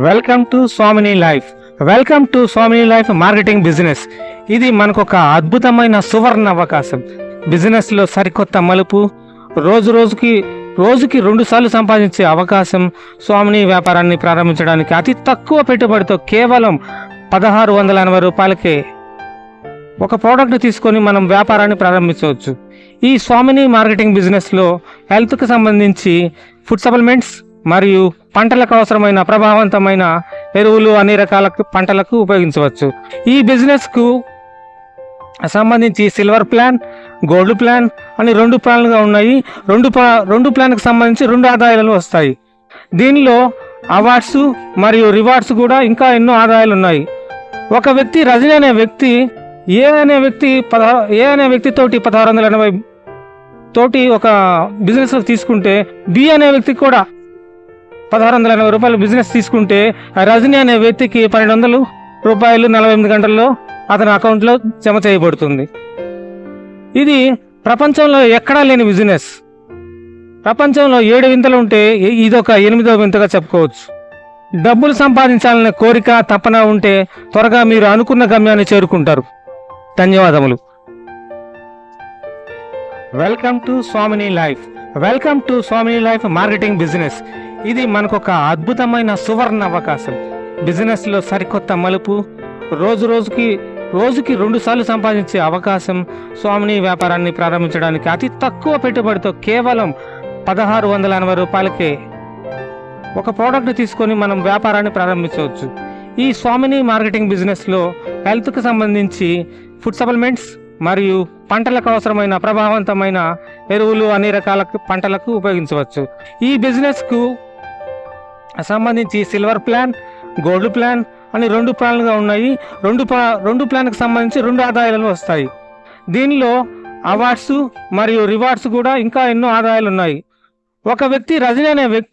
Welcome to స్వామిని life. Welcome to స్వామిని life marketing business. ఇది మనకు ఒక అద్భుతమైన సువర్ణ అవకాశం. బిజినెస్లో సరికొత్త మలుపు, రోజుకి 2 సార్లు సంపాదించే అవకాశం. స్వామిని వ్యాపారాన్ని ప్రారంభించడానికి అతి తక్కువ పెట్టుబడితో కేవలం 1680 రూపాయలకే ఒక ప్రోడక్ట్ని తీసుకొని మనం వ్యాపారాన్ని ప్రారంభించవచ్చు. ఈ స్వామిని మార్కెటింగ్ బిజినెస్లో హెల్త్కి సంబంధించి ఫుడ్ సప్లిమెంట్స్ మరియు పంటలకు అవసరమైన ప్రభావవంతమైన ఎరువులు అన్ని రకాల పంటలకు ఉపయోగించవచ్చు. ఈ బిజినెస్కు సంబంధించి సిల్వర్ ప్లాన్, గోల్డ్ ప్లాన్ అని 2 ప్లాన్లుగా ఉన్నాయి. రెండు ప్లాన్కి సంబంధించి 2 ఆదాయాలు వస్తాయి. దీనిలో అవార్డ్స్ మరియు రివార్డ్స్ కూడా ఇంకా ఎన్నో ఆదాయాలు ఉన్నాయి. ఒక వ్యక్తి రజని అనే వ్యక్తి ఏ అనే వ్యక్తితోటి 1680 తోటి ఒక బిజినెస్ తీసుకుంటే, బి అనే వ్యక్తికి కూడా 1680 రూపాయలు బిజినెస్ తీసుకుంటే, రజని అనే వ్యక్తికి 1200 రూపాయలు 48 గంటల్లో అతని అకౌంట్లో జమ చేయబడుతుంది. ఇది ప్రపంచంలో ఎక్కడా లేని బిజినెస్. ప్రపంచంలో 7 వింతలు ఉంటే ఇదొక 8వ వింతగా చెప్పుకోవచ్చు. డబ్బులు సంపాదించాలనే కోరిక, తపన ఉంటే త్వరగా మీరు అనుకున్న గమ్యాన్ని చేరుకుంటారు. ధన్యవాదములు. వెల్కమ్ టు స్వామిని లైఫ్. వెల్కమ్ టు స్వామిని లైఫ్ మార్కెటింగ్ బిజినెస్. ఇది మనకు ఒక అద్భుతమైన సువర్ణ అవకాశం. బిజినెస్లో సరికొత్త మలుపు, రోజుకి 2 సార్లు సంపాదించే అవకాశం. స్వామిని వ్యాపారాన్ని ప్రారంభించడానికి అతి తక్కువ పెట్టుబడితో కేవలం 1680 రూపాయలకే ఒక ప్రోడక్ట్ని తీసుకొని మనం వ్యాపారాన్ని ప్రారంభించవచ్చు. ఈ స్వామిని మార్కెటింగ్ బిజినెస్లో హెల్త్కి సంబంధించి ఫుడ్ సప్లిమెంట్స్ మరియు పంటలకు అవసరమైన ప్రభావవంతమైన ఎరువులు అన్ని రకాల పంటలకు ఉపయోగించవచ్చు. ఈ బిజినెస్కు సంబంధించి సిల్వర్ ప్లాన్, గోల్డ్ ప్లాన్ అని 2 ప్లాన్లుగా ఉన్నాయి. 2 ప్లాన్కి సంబంధించి 2 ఆదాయాలు వస్తాయి. దీనిలో అవార్డ్స్ మరియు రివార్డ్స్ కూడా ఇంకా ఎన్నో ఆదాయాలు ఉన్నాయి. ఒక వ్యక్తి రజని అనే వ్యక్తి